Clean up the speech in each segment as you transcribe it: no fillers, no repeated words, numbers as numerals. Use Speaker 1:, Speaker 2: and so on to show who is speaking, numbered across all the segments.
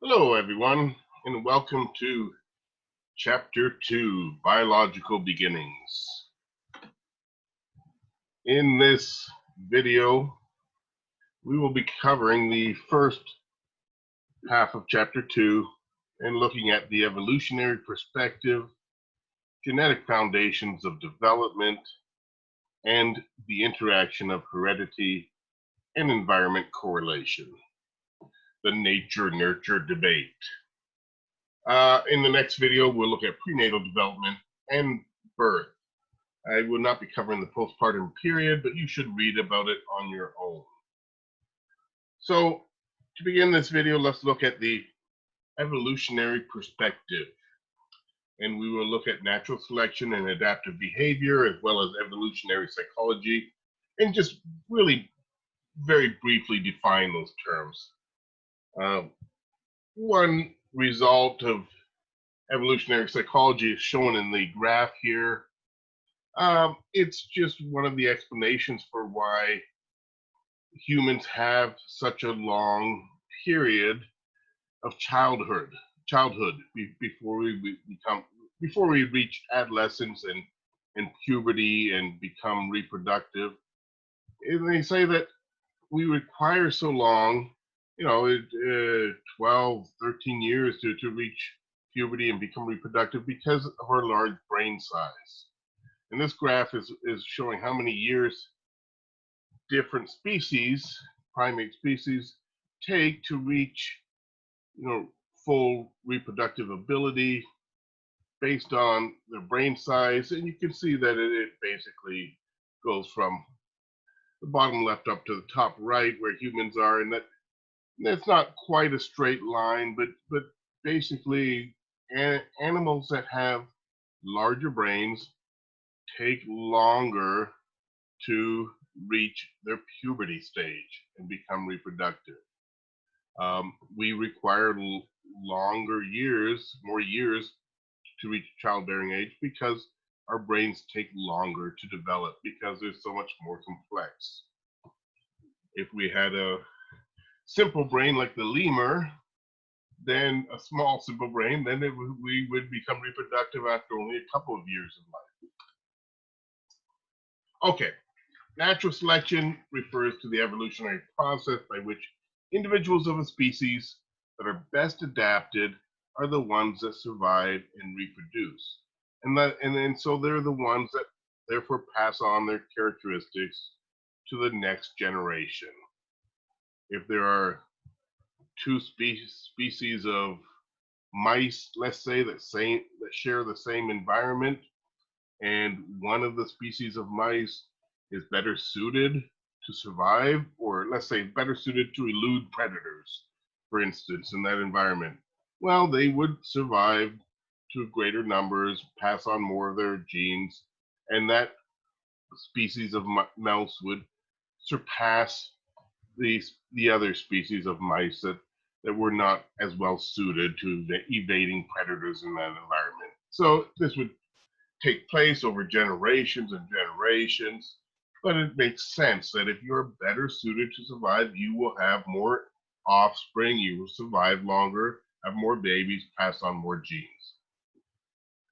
Speaker 1: Hello, everyone, and welcome to Chapter 2, Biological Beginnings. In this video, we will be covering the first half of Chapter 2 and looking at the evolutionary perspective, genetic foundations of development, and the interaction of heredity and environment correlation, the nature-nurture debate. In the next video, we'll look at prenatal development and birth. I will not be covering the postpartum period, but you should read about it on your own. So, to begin this video, let's look at the evolutionary perspective. And we will look at natural selection and adaptive behavior, as well as evolutionary psychology, and just really very briefly define those terms. One result of evolutionary psychology is shown in the graph here. It's just one of the explanations for why humans have such a long period of childhood before we reach adolescence and puberty and become reproductive. And they say that we require so long, 12, 13 years to reach puberty and become reproductive because of our large brain size. And this graph is showing how many years different species, primate species, take to reach, full reproductive ability based on their brain size. And you can see that it basically goes from the bottom left up to the top right where humans are, and that's not quite a straight line, but basically animals that have larger brains take longer to reach their puberty stage and become reproductive. We require longer years, more years to reach childbearing age because our brains take longer to develop because they're so much more complex. If we had a simple brain like the lemur, then a small simple brain, then we would become reproductive after only a couple of years of life. Okay, natural selection refers to the evolutionary process by which individuals of a species that are best adapted are the ones that survive and reproduce. And so they're the ones that therefore pass on their characteristics to the next generation. If there are two species of mice, let's say, that share the same environment, and one of the species of mice is better suited to survive, or let's say better suited to elude predators, for instance, in that environment, well, they would survive to greater numbers, pass on more of their genes, and that species of mouse would surpass the other species of mice that were not as well suited to evading predators in that environment. So this would take place over generations and generations, but it makes sense that if you're better suited to survive, you will have more offspring, you will survive longer, have more babies, pass on more genes.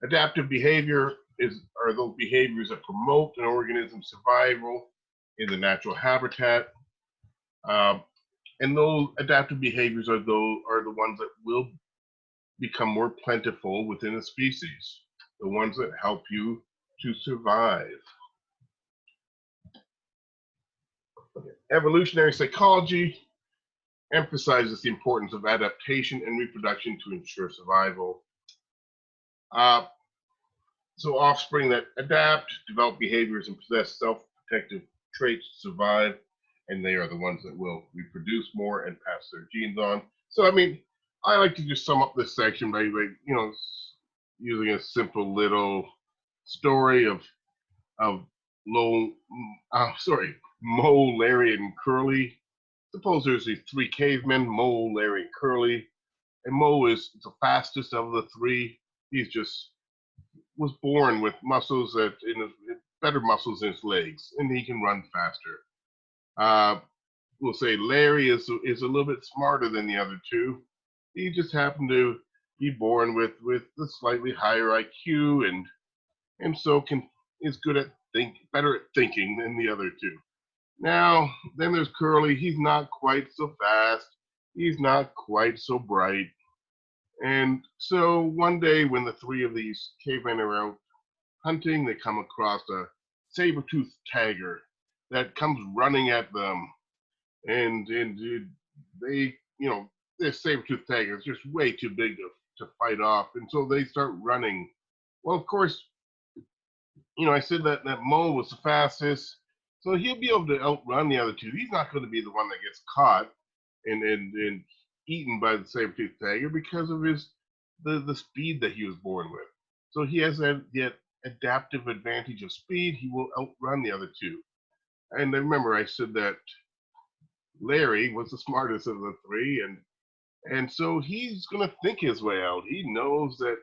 Speaker 1: Adaptive behavior are those behaviors that promote an organism's survival in the natural habitat. And those adaptive behaviors are the ones that will become more plentiful within a species, the ones that help you to survive. Evolutionary psychology emphasizes the importance of adaptation and reproduction to ensure survival. So offspring that adapt, develop behaviors, and possess self-protective traits to survive, and they are the ones that will reproduce more and pass their genes on. So, I like to just sum up this section by using a simple little story of Mo, Larry, and Curly. Suppose there's these three cavemen, Mo, Larry, and Curly, and Mo is the fastest of the three. He's just was born with muscles better muscles in his legs, and he can run faster. We'll say Larry is a little bit smarter than the other two, He just happened to be born with a slightly higher IQ, and so is good at better at thinking than the other two. Now, then there's Curly. He's not quite so fast. He's not quite so bright. And so one day when the three of these cavemen are out hunting, they come across a saber-toothed tiger that comes running at them. And they, this saber-toothed tiger is just way too big to fight off. And so they start running. Well, of course, I said that Mo was the fastest. So he'll be able to outrun the other two. He's not going to be the one that gets caught and eaten by the saber-toothed tiger because of the speed that he was born with. So he has that adaptive advantage of speed. He will outrun the other two. And I remember I said that Larry was the smartest of the three, and so he's going to think his way out. He knows that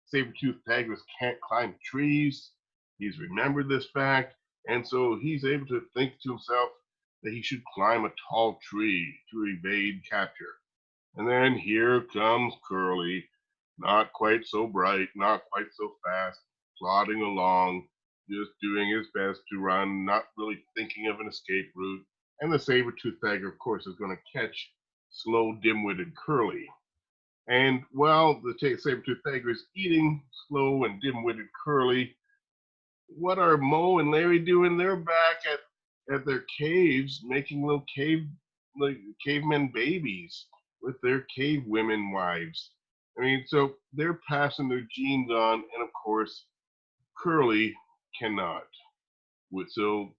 Speaker 1: saber-toothed tigers can't climb trees. He's remembered this fact, and so he's able to think to himself that he should climb a tall tree to evade capture. And then here comes Curly, not quite so bright, not quite so fast, plodding along, just doing his best to run, not really thinking of an escape route. And the saber-toothed tiger, of course, is going to catch slow, dim-witted Curly. And while the saber-toothed tiger is eating slow and dim-witted Curly, what are Mo and Larry doing? They're back at their caves making little cavemen babies with their cave women wives. I mean, so they're passing their genes on, and of course, Curly cannot. So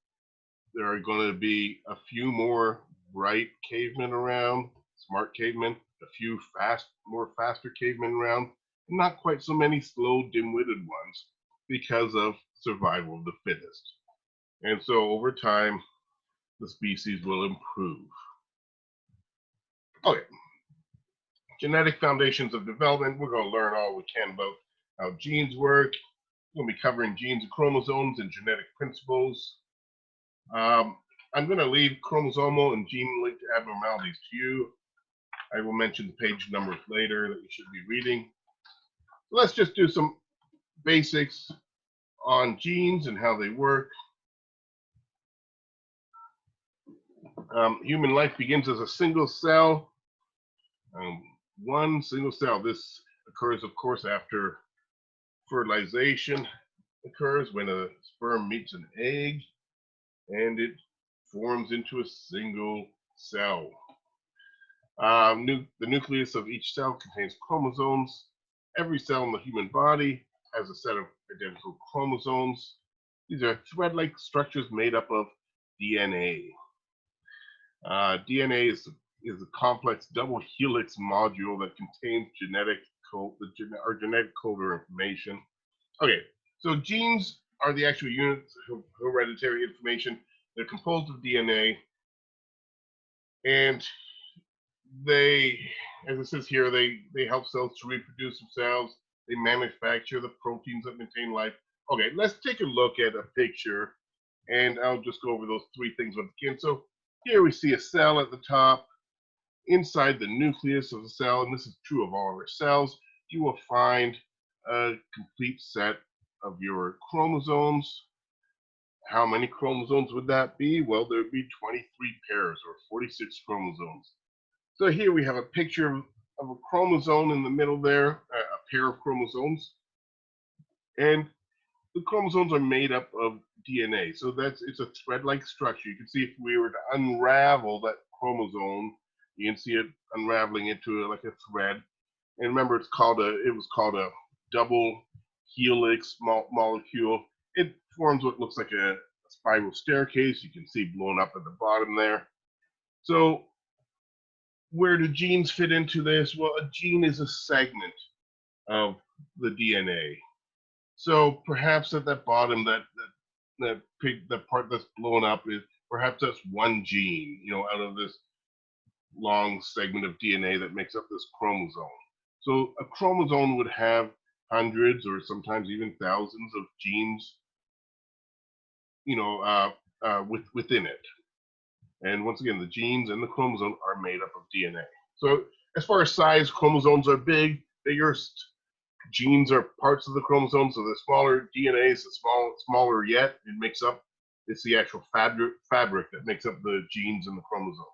Speaker 1: there are going to be a few more bright cavemen around, smart cavemen, a few faster cavemen around, and not quite so many slow, dim-witted ones because of survival of the fittest. And so over time, the species will improve. Okay. Genetic foundations of development. We're going to learn all we can about how genes work. We'll be covering genes and chromosomes and genetic principles. I'm going to leave chromosomal and gene-linked abnormalities to you. I will mention the page numbers later that you should be reading. So let's just do some basics on genes and how they work. Human life begins as a single cell. One single cell. This occurs, of course, after fertilization occurs, when a sperm meets an egg, and it forms into a single cell. The nucleus of each cell contains chromosomes. Every cell in the human body has a set of identical chromosomes. These are thread-like structures made up of DNA. DNA is a complex double helix module that contains our genetic code or information. Okay, so genes are the actual units of hereditary information. They're composed of DNA, and they, as it says here, they help cells to reproduce themselves. They manufacture the proteins that maintain life. Okay, let's take a look at a picture, and I'll just go over those three things once again. So here we see a cell at the top. Inside the nucleus of the cell, and this is true of all of our cells, you will find a complete set of your chromosomes. How many chromosomes would that be? Well, there would be 23 pairs or 46 chromosomes. So here we have a picture of a chromosome in the middle there, a pair of chromosomes. And the chromosomes are made up of DNA. So it's a thread-like structure. You can see if we were to unravel that chromosome, you can see it unraveling into like a thread. And remember, it was called a double helix molecule. It forms what looks like a spiral staircase. You can see blown up at the bottom there. So where do genes fit into this? Well, a gene is a segment of the DNA. So perhaps at that bottom, that part that's blown up is perhaps that's one gene, out of this long segment of DNA that makes up this chromosome. So a chromosome would have hundreds or sometimes even thousands of genes, within it. And once again, the genes and the chromosome are made up of DNA. So As far as size, chromosomes are biggest. Genes are parts of the chromosomes, so the smaller DNA is smaller yet. It makes up, it's the actual fabric that makes up the genes and the chromosomes.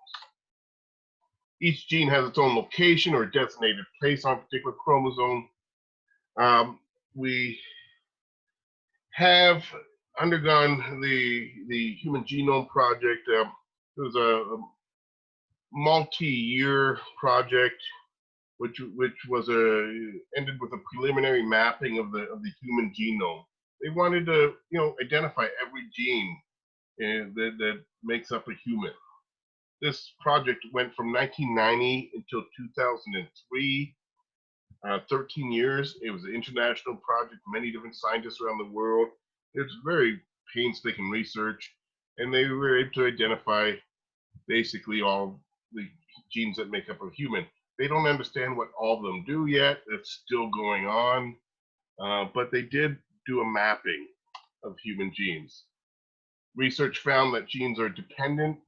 Speaker 1: Each gene has its own location or designated place on a particular chromosome. We have undergone the Human Genome Project. It was a multi-year project, which was ended with a preliminary mapping of the human genome. They wanted to identify every gene that makes up a human. This project went from 1990 until 2003, 13 years. It was an international project, many different scientists around the world. It was very painstaking research, and they were able to identify basically all the genes that make up a human. They don't understand what all of them do yet. It's still going on, but they did do a mapping of human genes. Research found that genes are dependent.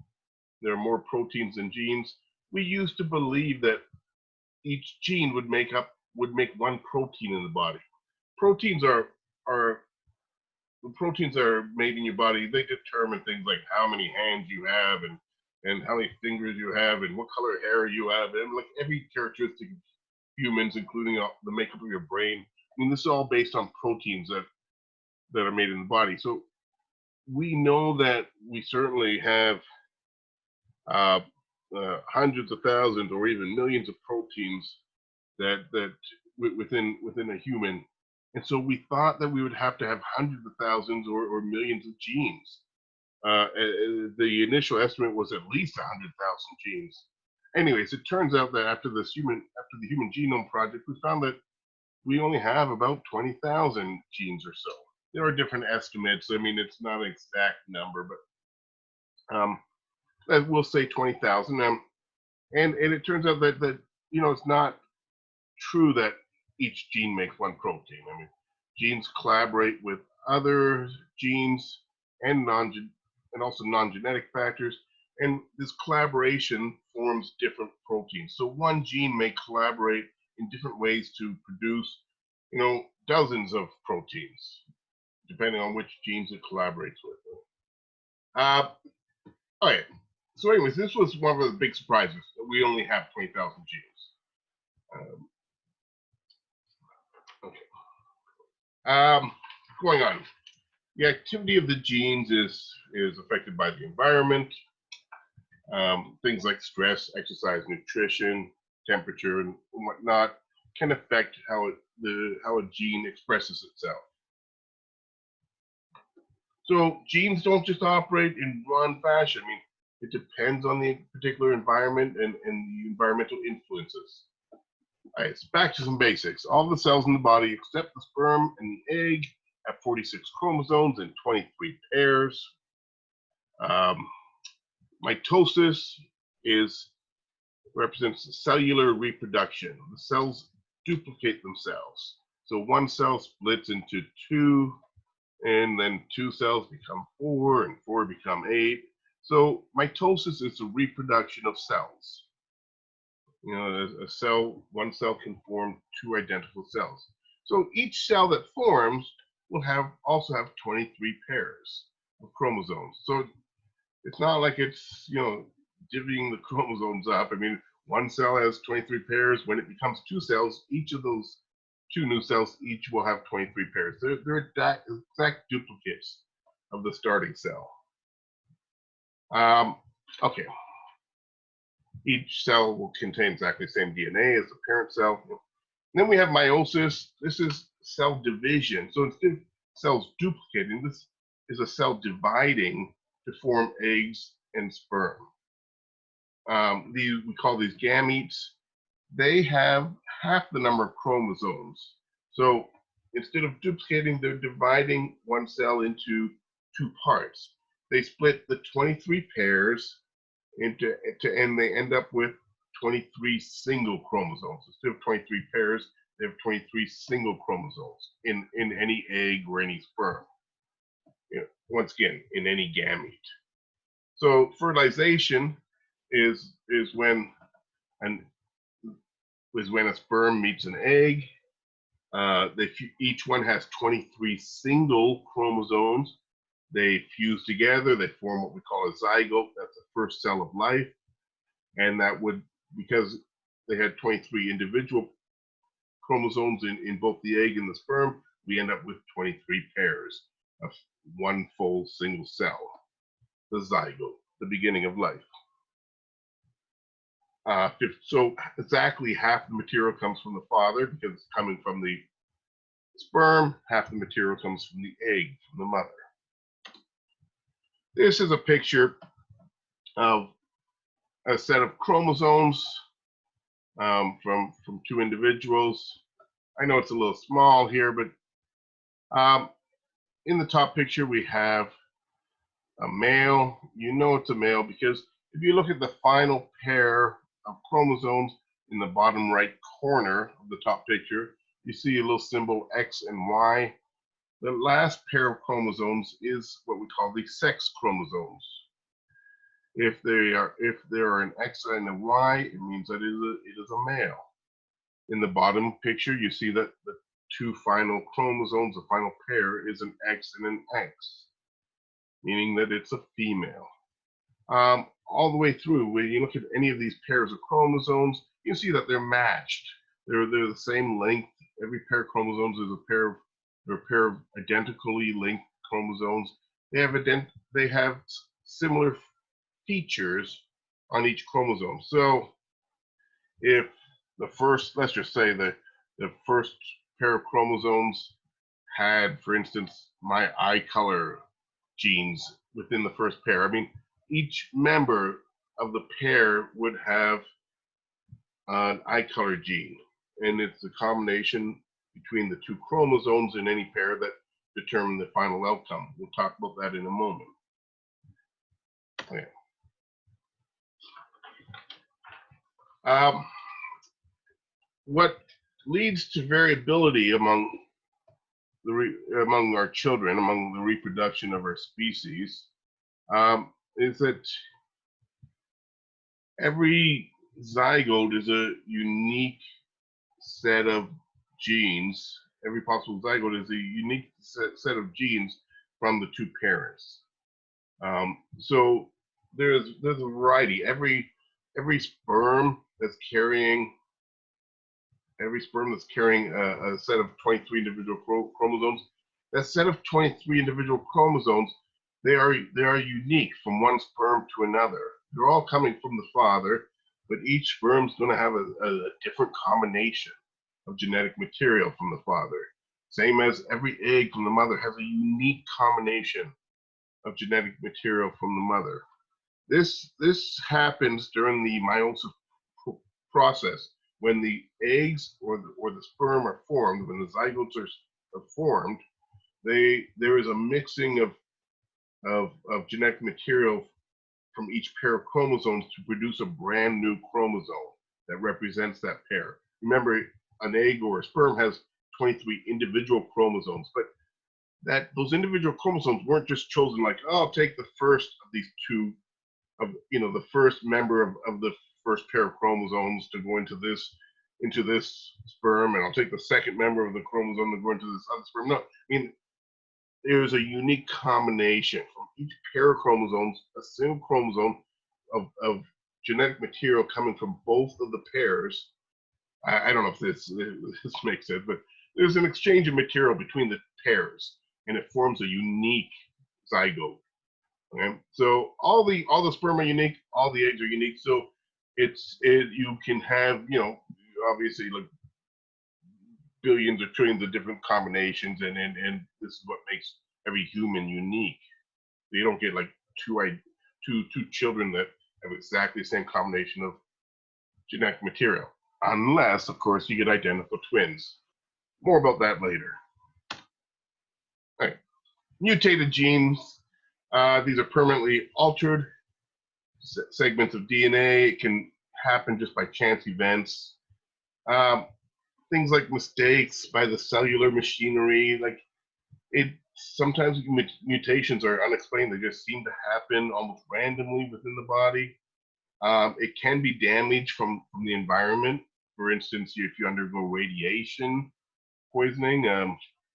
Speaker 1: There are more proteins than genes. We used to believe that each gene would make one protein in the body. Proteins are made in your body. They determine things like how many hands you have and how many fingers you have and what color hair you have, and like every characteristic of humans, including the makeup of your brain. I mean, this is all based on proteins that are made in the body. So we know that we certainly have hundreds of thousands or even millions of proteins that within a human, and so we thought that we would have to have hundreds of thousands or millions of genes. The initial estimate was at least 100,000 genes. Anyways, it turns out that after the Human Genome Project, we found that we only have about 20,000 genes or so. There are different estimates. I mean, it's not an exact number, but we'll say 20,000. And it turns out that it's not true that each gene makes one protein. I mean, genes collaborate with other genes and also non-genetic factors, and this collaboration forms different proteins. So one gene may collaborate in different ways to produce, dozens of proteins, depending on which genes it collaborates with. All right. So anyways, this was one of the big surprises, that we only have 20,000 genes. Going on. The activity of the genes is affected by the environment. Things like stress, exercise, nutrition, temperature, and whatnot can affect how a gene expresses itself. So genes don't just operate in one fashion. I mean, it depends on the particular environment and the environmental influences. All right, so back to some basics. All the cells in the body except the sperm and the egg have 46 chromosomes and 23 pairs. Mitosis represents cellular reproduction. The cells duplicate themselves. So one cell splits into two, and then two cells become four, and four become eight. So mitosis is the reproduction of cells. One cell can form two identical cells. So each cell that forms will also have 23 pairs of chromosomes. So it's not like it's, divvying the chromosomes up. I mean, one cell has 23 pairs. When it becomes two cells, each of those two new cells each will have 23 pairs. They're exact duplicates of the starting cell. Okay. Each cell will contain exactly the same DNA as the parent cell. And then we have meiosis. This is cell division. So instead of cells duplicating, this is a cell dividing to form eggs and sperm. We call these gametes. They have half the number of chromosomes. So instead of duplicating, they're dividing one cell into two parts. They split the 23 pairs and they end up with 23 single chromosomes. Instead of 23 pairs, they have 23 single chromosomes in any egg or any sperm. Once again, in any gamete. So fertilization is when is when a sperm meets an egg. Each one has 23 single chromosomes. They fuse together, they form what we call a zygote. That's the first cell of life. And that would, because they had 23 individual chromosomes in both the egg and the sperm, we end up with 23 pairs of one full single cell, the zygote, the beginning of life. So exactly half the material comes from the father because it's coming from the sperm, half the material comes from the egg, from the mother. This is a picture of a set of chromosomes from two individuals. I know it's a little small here, but in the top picture we have a male. You know it's a male because if you look at the final pair of chromosomes in the bottom right corner of the top picture, you see a little symbol X and Y. The last pair of chromosomes is what we call the sex chromosomes. If there are an X and a Y, it means that it is a male. In the bottom picture, you see that the two final chromosomes, the final pair, is an X and an X, meaning that it's a female. All the way through, when you look at any of these pairs of chromosomes, you see that they're matched. They're the same length. Every pair of chromosomes is a pair of identically linked chromosomes. They have similar features on each chromosome. So if the first, let's just say the first pair of chromosomes had, for instance, my eye color genes within the first pair. I mean, each member of the pair would have an eye color gene, and it's a combination between the two chromosomes in any pair that determine the final outcome. We'll talk about that in a moment. Okay. What leads to variability among our children, among the reproduction of our species, is that every zygote is a unique set of genes. Every possible zygote is a unique set of genes from the two parents. So there's a variety. Every sperm that's carrying a set of 23 individual chromosomes, that set of 23 individual chromosomes, they are unique from one sperm to another. They're all coming from the father, but each sperm's going to have a different combination of genetic material from the father. Same as every egg from the mother has a unique combination of genetic material from the mother. This happens during the meiosis process. When the eggs or the sperm are formed, when the zygotes are formed, there is a mixing of genetic material from each pair of chromosomes to produce a brand new chromosome that represents that pair. Remember, an egg or a sperm has 23 individual chromosomes, but those individual chromosomes weren't just chosen like, oh, I'll take the first of these two, the first member of the first pair of chromosomes to go into this sperm, and I'll take the second member of the chromosome to go into this other sperm. No, I mean, there's a unique combination from each pair of chromosomes, a single chromosome of genetic material coming from both of the pairs. I don't know if this makes sense, but there's an exchange of material between the pairs, and it forms a unique zygote. Okay? So all the sperm are unique, all the eggs are unique. So you can have, obviously, like billions or trillions of different combinations, and this is what makes every human unique. You don't get like two children that have exactly the same combination of genetic material, unless, of course, you get identical twins. More about that later. All right. Mutated genes. These are permanently altered segments of DNA. It can happen just by chance events. Things like mistakes by the cellular machinery, sometimes mutations are unexplained. They just seem to happen almost randomly within the body. It can be damaged from the environment. For instance, if you undergo radiation poisoning,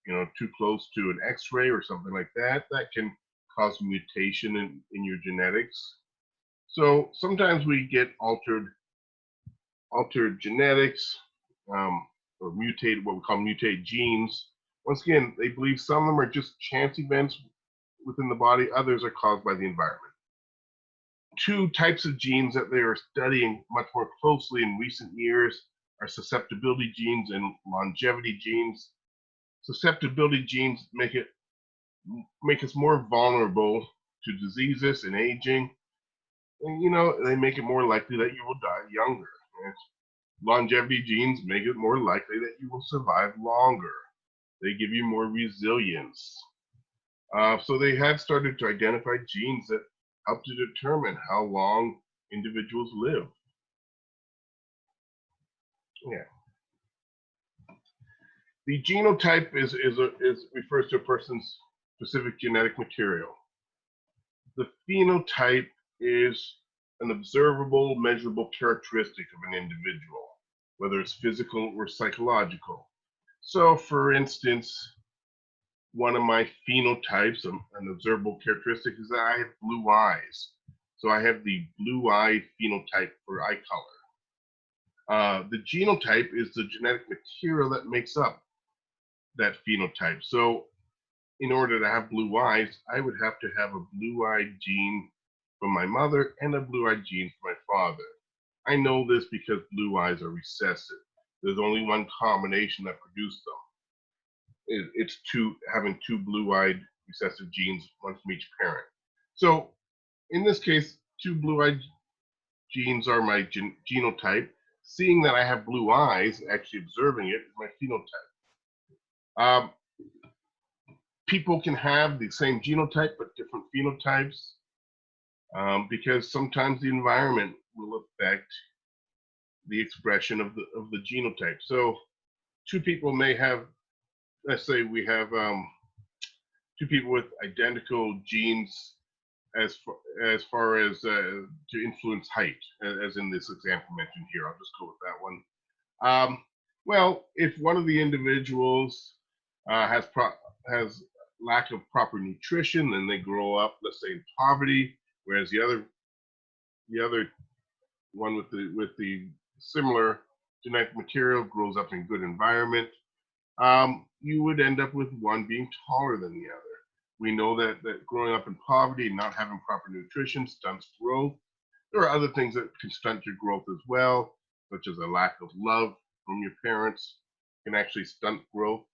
Speaker 1: too close to an X-ray or something like that, that can cause mutation in your genetics. So sometimes we get altered genetics, or mutated, what we call mutated genes. Once again, they believe some of them are just chance events within the body, others are caused by the environment. Two types of genes that they are studying much more closely in recent years are susceptibility genes and longevity genes. Susceptibility genes make us more vulnerable to diseases and aging. And, they make it more likely that you will die younger. And longevity genes make it more likely that you will survive longer. They give you more resilience. So they have started to identify genes that help to determine how long individuals live. Yeah. The genotype is refers to a person's specific genetic material. The phenotype is an observable, measurable characteristic of an individual, whether it's physical or psychological. So, for instance, one of my phenotypes, an observable characteristic, is that I have blue eyes. So I have the blue eye phenotype for eye color. The genotype is the genetic material that makes up that phenotype. So in order to have blue eyes, I would have to have a blue-eyed gene from my mother and a blue-eyed gene from my father. I know this because blue eyes are recessive. There's only one combination that produces them. It's having two blue-eyed recessive genes, one from each parent. So in this case, two blue-eyed genes are my genotype. Seeing that I have blue eyes, actually observing it, is my phenotype. People can have the same genotype but different phenotypes, because sometimes the environment will affect the expression of the genotype. So two people may have, let's say we have two people with identical genes as far as to influence height, as in this example mentioned here. I'll just go with that one. Well, if one of the individuals has lack of proper nutrition, then they grow up, let's say, in poverty, whereas the other one with the similar genetic material grows up in good environment, you would end up with one being taller than the other. We know that growing up in poverty and not having proper nutrition stunts growth. There are other things that can stunt your growth as well, such as a lack of love from your parents can actually stunt growth.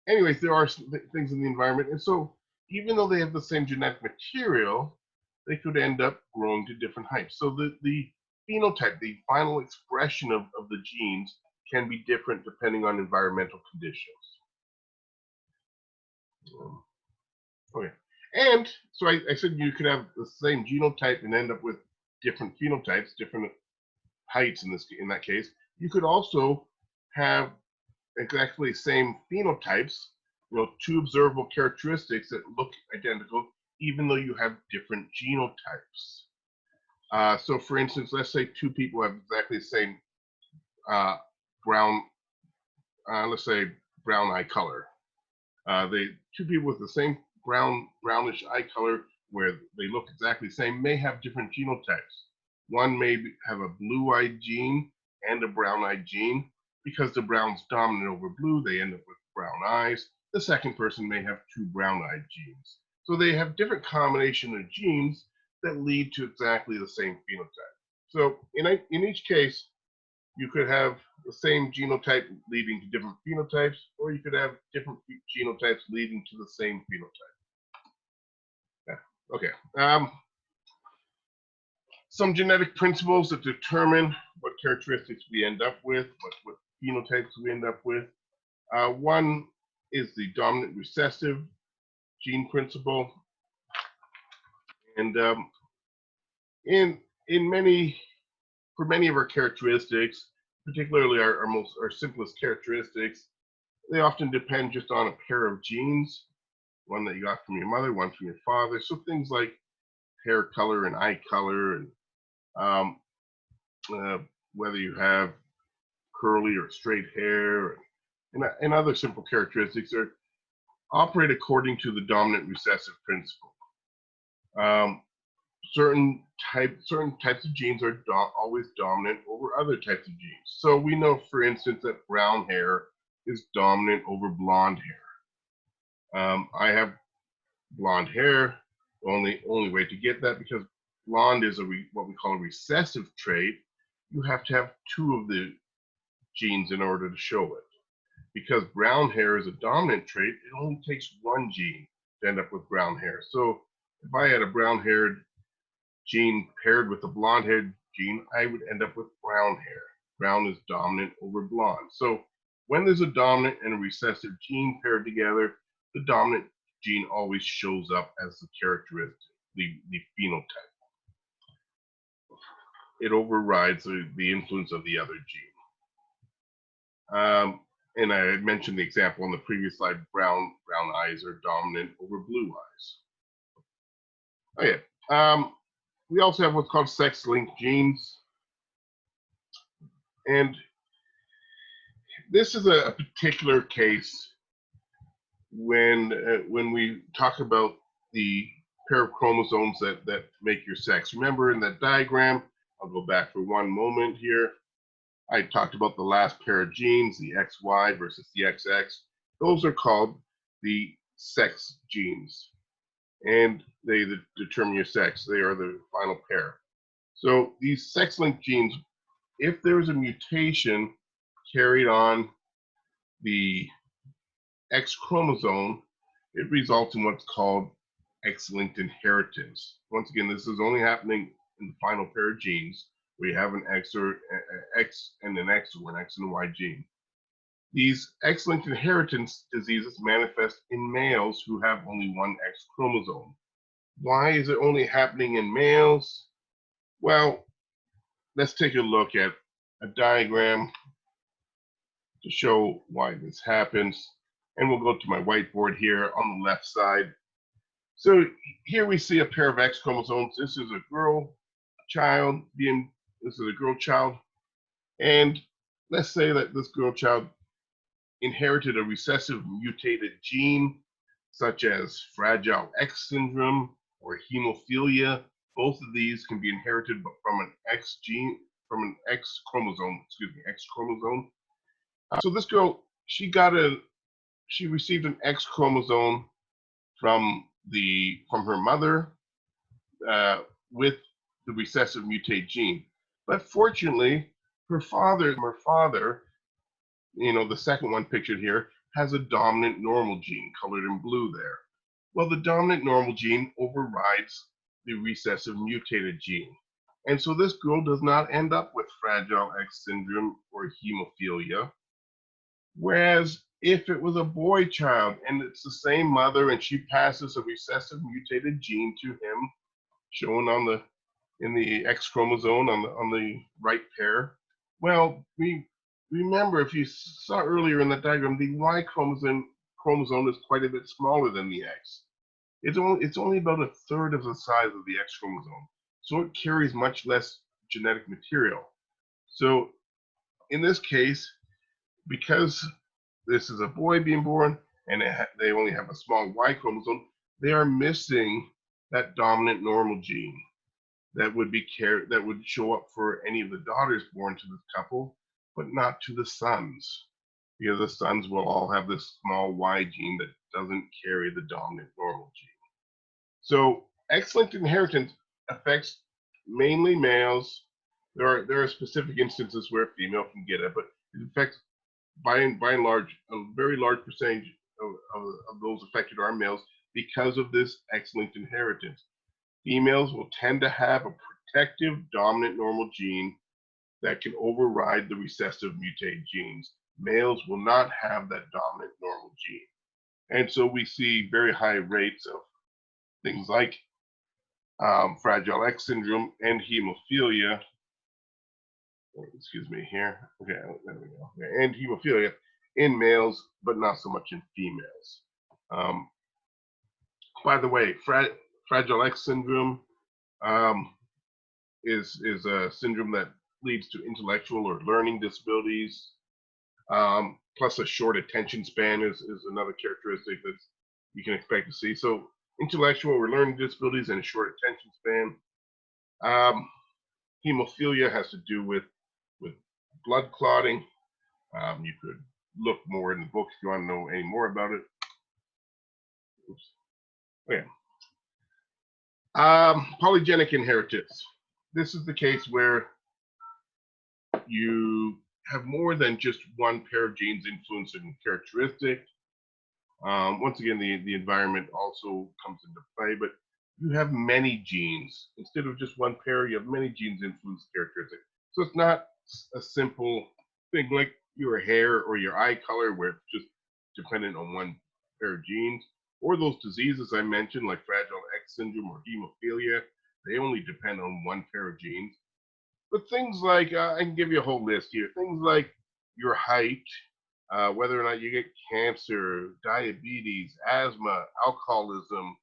Speaker 1: Anyways, there are things in the environment, and so even though they have the same genetic material, they could end up growing to different heights. So the phenotype, the final expression of the genes, can be different depending on environmental conditions. Okay, and so I said you could have the same genotype and end up with different phenotypes, different heights in that case. You could also have exactly the same phenotypes, two observable characteristics that look identical, even though you have different genotypes. So for instance, let's say two people have exactly the same brown, let's say brown eye color. Two people with the same brownish eye color where they look exactly the same may have different genotypes. One may have a blue-eyed gene and a brown-eyed gene. Because the brown's dominant over blue, they end up with brown eyes. The second person may have two brown-eyed genes. So they have different combination of genes that lead to exactly the same phenotype. So in each case, you could have the same genotype leading to different phenotypes, or you could have different genotypes leading to the same phenotype. Yeah. Okay. Some genetic principles that determine what characteristics we end up with, what phenotypes we end up with. One is the dominant-recessive gene principle, and for many of our characteristics, particularly our simplest characteristics, they often depend just on a pair of genes, one that you got from your mother, one from your father. So things like hair color and eye color, and whether you have curly or straight hair, and other simple characteristics operate according to the dominant-recessive principle. Certain types of genes are always dominant over other types of genes. So we know, for instance, that brown hair is dominant over blonde hair. I have blonde hair. Only way to get that, because blonde is what we call a recessive trait. You have to have two of the genes in order to show it. Because brown hair is a dominant trait, it only takes one gene to end up with brown hair. So if I had a brown-haired gene paired with a blonde-haired gene, I would end up with brown hair. Brown is dominant over blonde. So when there's a dominant and a recessive gene paired together, the dominant gene always shows up as the characteristic, the phenotype. It overrides the influence of the other gene. And I had mentioned the example on the previous slide, brown eyes are dominant over blue eyes. Okay. We also have what's called sex-linked genes. And this is a particular case when we talk about the pair of chromosomes that make your sex. Remember in that diagram, I'll go back for one moment here. I talked about the last pair of genes, the XY versus the XX. Those are called the sex genes, and they determine your sex. They are the final pair. So these sex-linked genes, if there's a mutation carried on the X chromosome, it results in what's called X-linked inheritance. Once again, this is only happening in the final pair of genes. We have an X and an X, or an X and a Y gene. These X-linked inheritance diseases manifest in males who have only one X chromosome. Why is it only happening in males? Well, let's take a look at a diagram to show why this happens. And we'll go to my whiteboard here on the left side. So here we see a pair of X chromosomes. This is a girl child this is a girl child. And let's say that this girl child inherited a recessive mutated gene, such as Fragile X syndrome or hemophilia. Both of these can be inherited from an X gene, from an X chromosome, X chromosome. So this girl, she received an X chromosome from her mother with the recessive mutate gene. But fortunately, her father, the second one pictured here, has a dominant normal gene colored in blue there. Well, the dominant normal gene overrides the recessive mutated gene. And so this girl does not end up with Fragile X syndrome or hemophilia. Whereas if it was a boy child and it's the same mother and she passes a recessive mutated gene to him, shown in the X chromosome on the right pair, well, remember, if you saw earlier in the diagram, the Y chromosome is quite a bit smaller than the X. It's only about a third of the size of the X chromosome, so it carries much less genetic material. So in this case, because this is a boy being born and they only have a small Y chromosome, they are missing that dominant normal gene that would show up for any of the daughters born to this couple, but not to the sons, because the sons will all have this small Y gene that doesn't carry the dominant normal gene. So X-linked inheritance affects mainly males. There are specific instances where a female can get it, but it affects by and large a very large percentage of those affected are males because of this X-linked inheritance. Females will tend to have a protective dominant normal gene that can override the recessive mutate genes. Males will not have that dominant normal gene. And so we see very high rates of things like Fragile X syndrome and hemophilia. Excuse me here. Okay, there we go. Okay, and hemophilia in males, but not so much in females. By the way, Fragile X syndrome is a syndrome that leads to intellectual or learning disabilities. Plus a short attention span is another characteristic that you can expect to see. So intellectual or learning disabilities and a short attention span. Hemophilia has to do with blood clotting. You could look more in the book if you want to know any more about it. Oops. Oh, yeah. Polygenic inheritance. This is the case where you have more than just one pair of genes influencing characteristic. Once again, the environment also comes into play, but you have many genes. Instead of just one pair, you have many genes influence characteristic. So it's not a simple thing like your hair or your eye color where it's just dependent on one pair of genes, or those diseases I mentioned like Fragile X syndrome or hemophilia. They only depend on one pair of genes. But things like, I can give you a whole list here, things like your height, whether or not you get cancer, diabetes, asthma, alcoholism,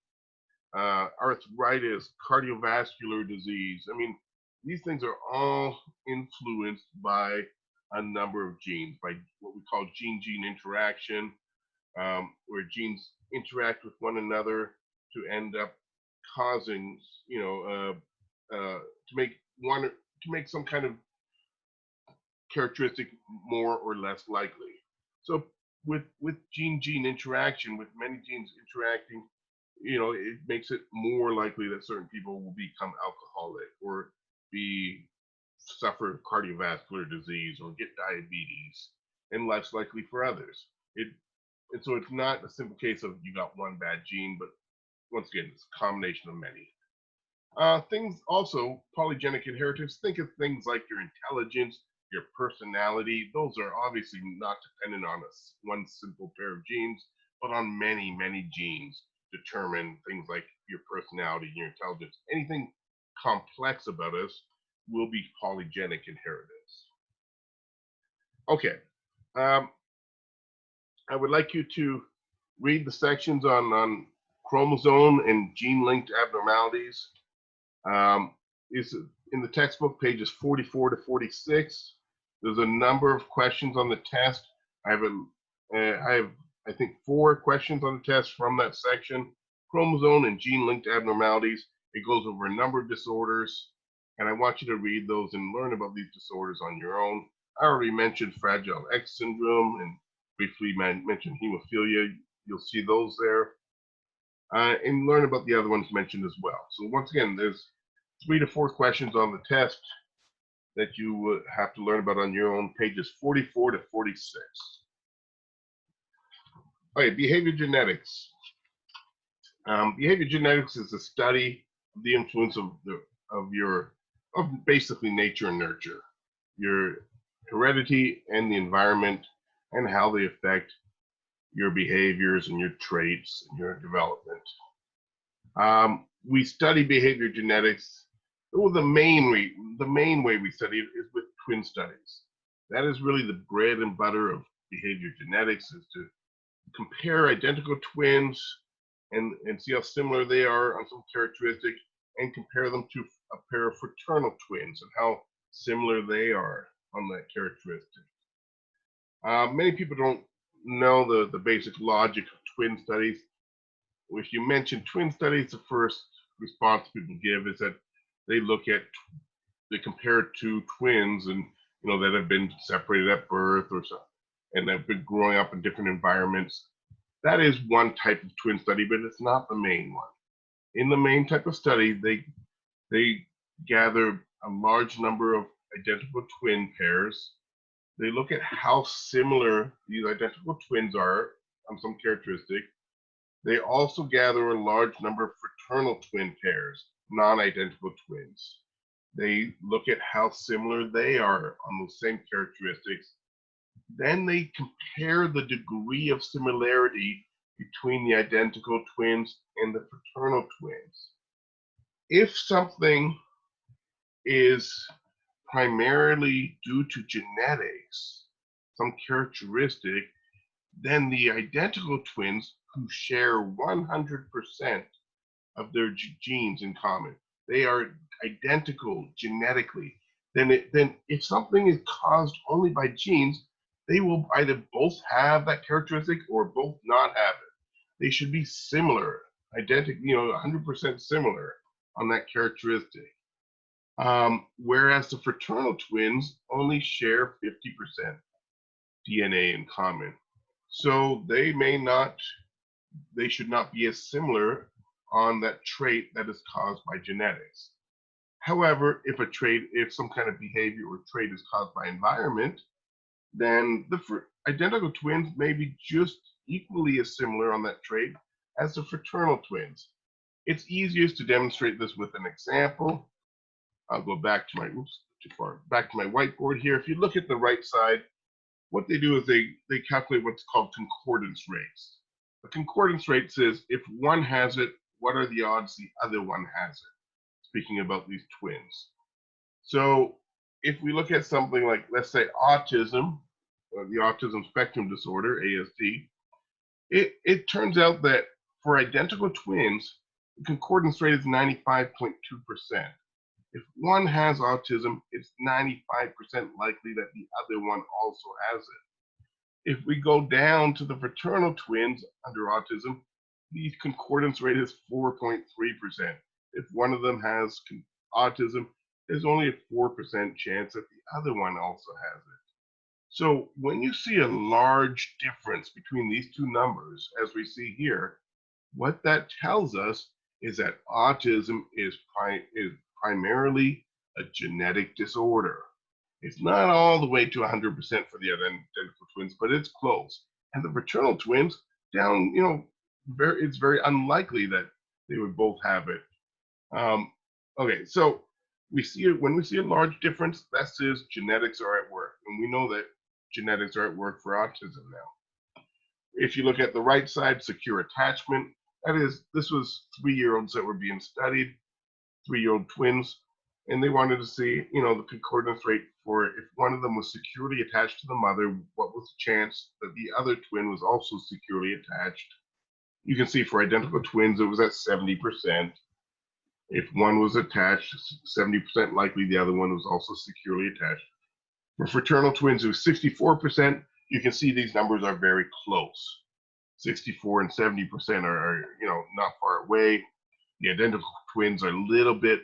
Speaker 1: arthritis, cardiovascular disease. I mean, these things are all influenced by a number of genes, by what we call gene-gene interaction, where genes interact with one another to end up causing, to make some kind of characteristic more or less likely. So with gene-gene interaction, with many genes interacting, it makes it more likely that certain people will become alcoholic or suffer cardiovascular disease or get diabetes, and less likely for others. And so it's not a simple case of you got one bad gene, but once again, it's a combination of many. Things also, polygenic inheritance, think of things like your intelligence, your personality. Those are obviously not dependent on one simple pair of genes, but on many, many genes determine things like your personality, your intelligence. Anything complex about us will be polygenic inheritance. Okay. I would like you to read the sections on chromosome and gene-linked abnormalities. Is in the textbook, pages 44 to 46. There's a number of questions on the test. I have I think 4 questions on the test from that section. Chromosome and gene-linked abnormalities. It goes over a number of disorders, and I want you to read those and learn about these disorders on your own. I already mentioned Fragile X syndrome and briefly mentioned hemophilia. You'll see those there. And learn about the other ones mentioned as well. So once again, there's 3 to 4 questions on the test that you would have to learn about on your own, pages 44 to 46. Okay, behavior genetics. Behavior genetics is the study of the influence of basically nature and nurture, your heredity and the environment, and how they affect your behaviors and your traits and your development. We study behavior genetics. Well, the main way we study it is with twin studies. That is really the bread and butter of behavior genetics, is to compare identical twins and see how similar they are on some characteristic, and compare them to a pair of fraternal twins and how similar they are on that characteristic. Many people don't know the basic logic of twin studies. If you mention twin studies, the first response people give is that they compare 2 twins and that have been separated at birth or so, and have been growing up in different environments. That is one type of twin study, but it's not the main one. In the main type of study, they gather a large number of identical twin pairs. They look at how similar these identical twins are on some characteristic. They also gather a large number of fraternal twin pairs, non-identical twins. They look at how similar they are on those same characteristics. Then they compare the degree of similarity between the identical twins and the fraternal twins. If something is primarily due to genetics, some characteristic, then the identical twins who share 100% of their genes in common, they are identical genetically, then if something is caused only by genes, they will either both have that characteristic or both not have it. They should be similar, identical, 100% similar on that characteristic. Whereas the fraternal twins only share 50% DNA in common. So they should not be as similar on that trait that is caused by genetics. However, if some kind of behavior or trait is caused by environment, then the identical twins may be just equally as similar on that trait as the fraternal twins. It's easiest to demonstrate this with an example. I'll go back to my, back to my whiteboard here. If you look at the right side, what they do is they calculate what's called concordance rates. The concordance rate says if one has it, what are the odds the other one has it? Speaking about these twins. So if we look at something like, let's say, autism, or the autism spectrum disorder, ASD, it turns out that for identical twins, the concordance rate is 95.2%. If one has autism, it's 95% likely that the other one also has it. If we go down to the fraternal twins under autism, the concordance rate is 4.3%. If one of them has autism, there's only a 4% chance that the other one also has it. So when you see a large difference between these two numbers, as we see here, what that tells us is that autism is primarily a genetic disorder. It's not all the way to 100% for the identical twins, but it's close. And the fraternal twins, it's very unlikely that they would both have it. Okay, so when we see a large difference, that says genetics are at work, and we know that genetics are at work for autism now. If you look at the right side, secure attachment, that is, this was 3-year-olds that were being studied, 3-year-old twins, and they wanted to see, the concordance rate for if one of them was securely attached to the mother, what was the chance that the other twin was also securely attached. You can see for identical twins, it was at 70%. If one was attached, 70% likely the other one was also securely attached. For fraternal twins, it was 64%. You can see these numbers are very close. 64 and 70% are not far away. The identical twins are have a little bit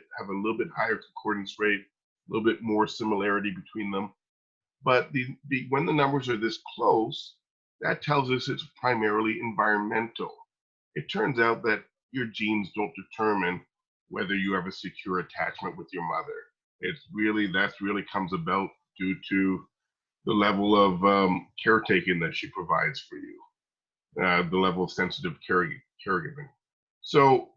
Speaker 1: higher concordance rate, a little bit more similarity between them. But when the numbers are this close, that tells us it's primarily environmental. It turns out that your genes don't determine whether you have a secure attachment with your mother. That really comes about due to the level of caretaking that she provides for you, the level of sensitive caregiving. So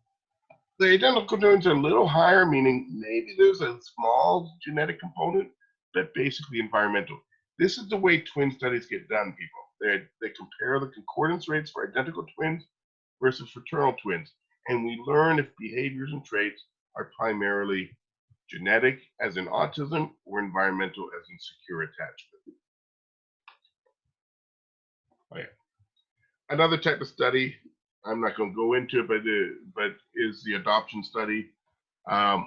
Speaker 1: the identical twins are a little higher, meaning maybe there's a small genetic component, but basically environmental. This is the way twin studies get done, people. They compare the concordance rates for identical twins versus fraternal twins, and we learn if behaviors and traits are primarily genetic, as in autism, or environmental, as in secure attachment. Okay. Another type of study, I'm not going to go into it, but is the adoption study. I'll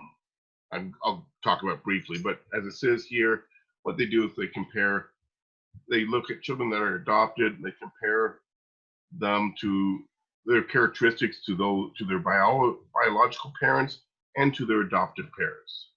Speaker 1: talk about briefly, but as it says here, what they do is they look at children that are adopted, they compare them to their characteristics to their biological parents and to their adoptive parents.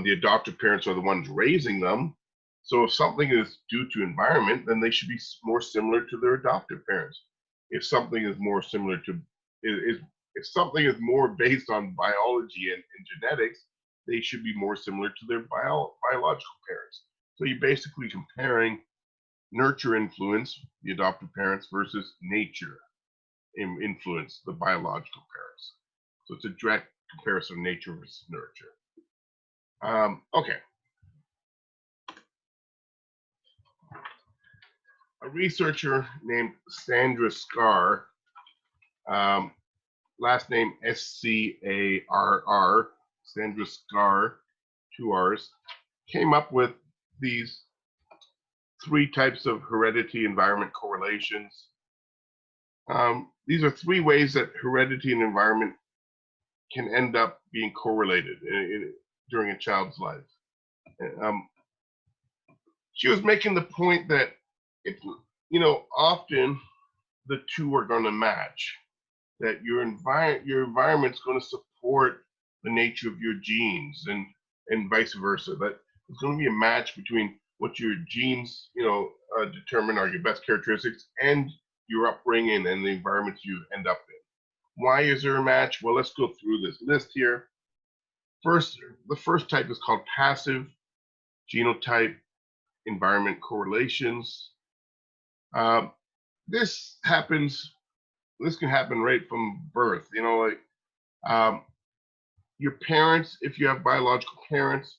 Speaker 1: The adoptive parents are the ones raising them. So if something is due to environment, then they should be more similar to their adoptive parents. If something is more similar to, if something is more based on biology and genetics, they should be more similar to their biological parents. So you're basically comparing nurture influence, the adoptive parents, versus nature influence, the biological parents. So it's a direct comparison of nature versus nurture. Okay. A researcher named Sandra Scarr, last name Scarr, Sandra Scarr, 2 R's, came up with these 3 types of heredity environment correlations. These are 3 ways that heredity and environment can end up being correlated during a child's life. Um, she was making the point that it's, often the two are going to match, that your environment's going to support the nature of your genes, and vice versa. That there's going to be a match between what your genes, determine are your best characteristics, and your upbringing and the environments you end up in. Why is there a match? Well, let's go through this list here. The first type is called passive genotype environment correlations. Um, this happens. This can happen right from birth. Um, your parents, if you have biological parents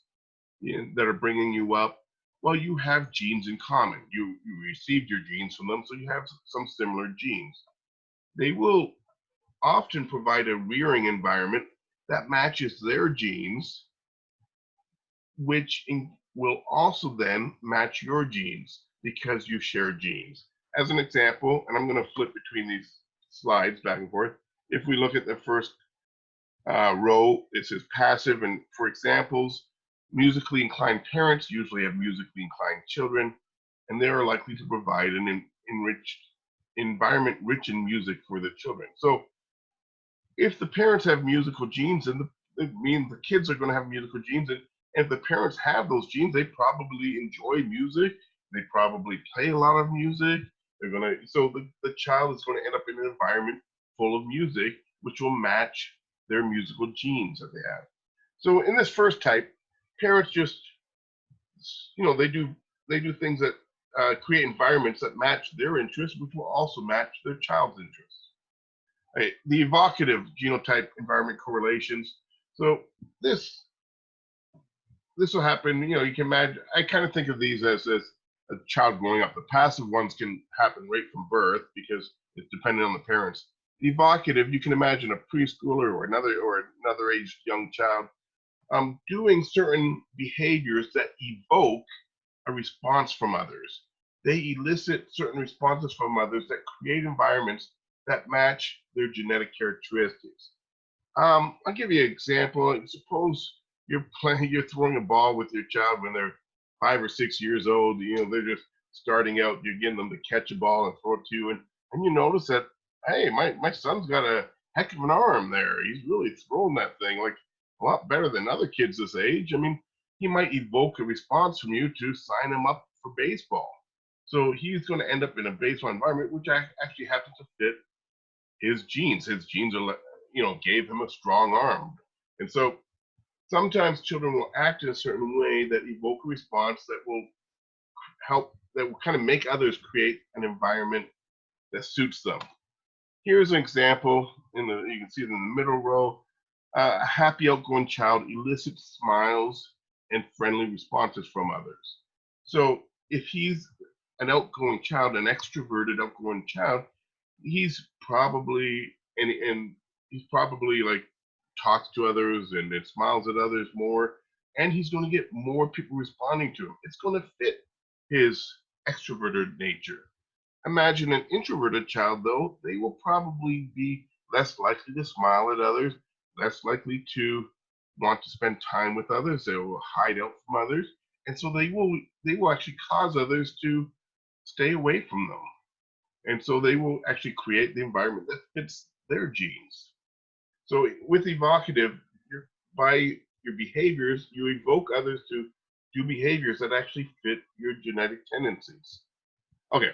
Speaker 1: that are bringing you up, well, you have genes in common. You received your genes from them, so you have some similar genes. They will often provide a rearing environment that matches their genes, which will also then match your genes because you share genes. As an example, and I'm going to flip between these slides back and forth. If we look at the first row, it says passive, and for examples, musically inclined parents usually have musically inclined children, and they are likely to provide an enriched environment rich in music for the children. So if the parents have musical genes, then it means the kids are going to have musical genes, and if the parents have those genes, they probably enjoy music, they probably play a lot of music. So the child is going to end up in an environment full of music, which will match their musical genes that they have. So in this first type, parents just, they do things that create environments that match their interests, which will also match their child's interests. Right? The evocative genotype environment correlations. So this will happen. You can imagine. I kind of think of these as a child growing up. The passive ones can happen right from birth because it's dependent on the parents. The evocative, you can imagine a preschooler or another aged young child doing certain behaviors that evoke a response from others. They elicit certain responses from others that create environments that match their genetic characteristics. I'll give you an example. Suppose you're throwing a ball with your child when they're 5 or 6 years old. They're just starting out. You're getting them to catch a ball and throw it to you, and you notice that, hey, my son's got a heck of an arm there. He's really throwing that thing like a lot better than other kids this age. I mean, he might evoke a response from you to sign him up for baseball. So he's going to end up in a baseball environment, which actually happens to fit his genes. His genes are, gave him a strong arm. And so sometimes children will act in a certain way that evoke a response that will kind of make others create an environment that suits them. Here's an example. You can see it in the middle row. A happy, outgoing child elicits smiles and friendly responses from others. So if he's an outgoing child, an extroverted outgoing child, he's probably like talks to others and it smiles at others more, and he's going to get more people responding to him. It's going to fit his extroverted nature. Imagine an introverted child, though, they will probably be less likely to smile at others, less likely to want to spend time with others. They will hide out from others, and so they will actually cause others to stay away from them. And so they will actually create the environment that fits their genes. So with evocative, by your behaviors, you evoke others to do behaviors that actually fit your genetic tendencies. Okay,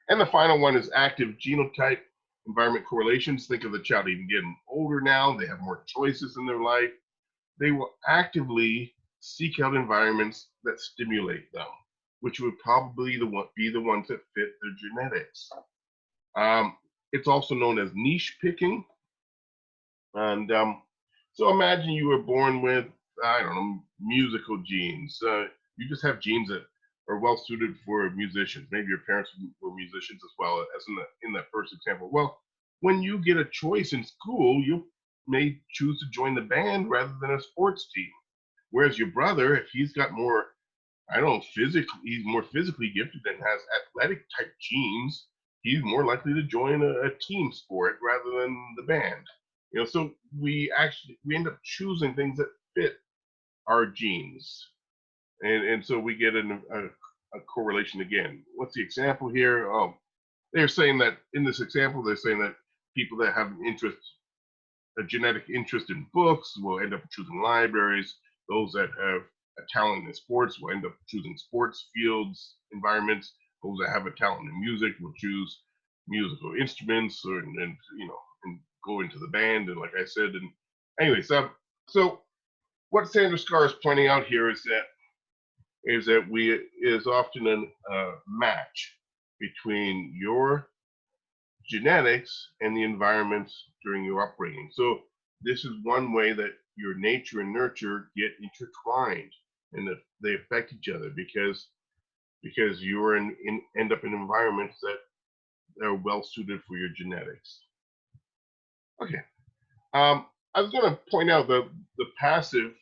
Speaker 1: and the final one is active genotype environment correlations. Think of the child even getting older now. They have more choices in their life. They will actively seek out environments that stimulate them, which would probably be the ones that fit their genetics. It's also known as niche picking. And so imagine you were born with, I don't know, musical genes. You just have genes that are well suited for musicians. Maybe your parents were musicians as well, as in that first example. Well, when you get a choice in school, you may choose to join the band rather than a sports team. Whereas your brother, if he's got more, he's more physically gifted and has athletic type genes, he's more likely to join a team sport rather than the band. So we end up choosing things that fit our genes. And so we get a correlation again. What's the example here? Oh, they're saying that in this example, they're saying that people that have an interest, a genetic interest in books, will end up choosing libraries. Those that have a talent in sports will end up choosing sports fields, environments. Those that have a talent in music will choose musical instruments, and and go into the band. And like I said, and anyway, so what Sandra Scar is pointing out here is that we is often a match between your genetics and the environments during your upbringing. So this is one way that your nature and nurture get intertwined, and that they affect each other because you're end up in environments that are well suited for your genetics. Okay. I was going to point out the passive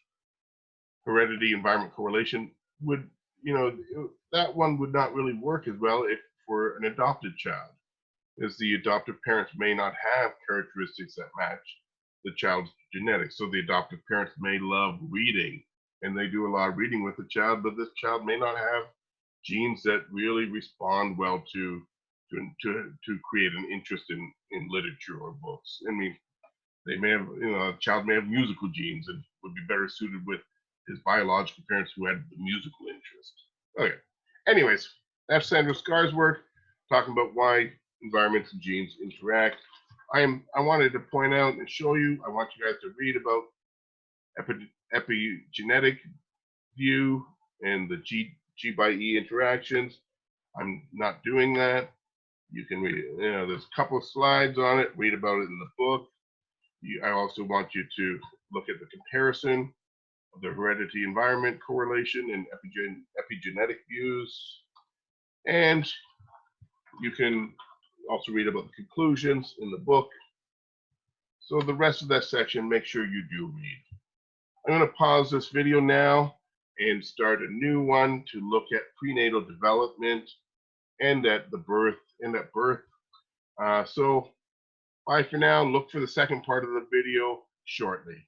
Speaker 1: heredity environment correlation would, that one would not really work as well if for an adopted child, as the adoptive parents may not have characteristics that match the child's genetics. So the adoptive parents may love reading, and they do a lot of reading with the child, but this child may not have genes that really respond well to create an interest in literature or books. I mean, they may have, a child may have musical genes and would be better suited with his biological parents who had the musical interest. Okay. Anyways, that's Sandra Scar's work talking about why environments and genes interact. I wanted to point out and show you, I want you guys to read about epigenetic view and the G by E interactions. I'm not doing that. You can read it. There's a couple of slides on it. Read about it in the book. I also want you to look at the comparison of the heredity environment correlation and epigenetic views. And you can also read about the conclusions in the book. So the rest of that section, make sure you do read. I'm going to pause this video now and start a new one to look at prenatal development and at birth. So bye for now. Look for the second part of the video shortly.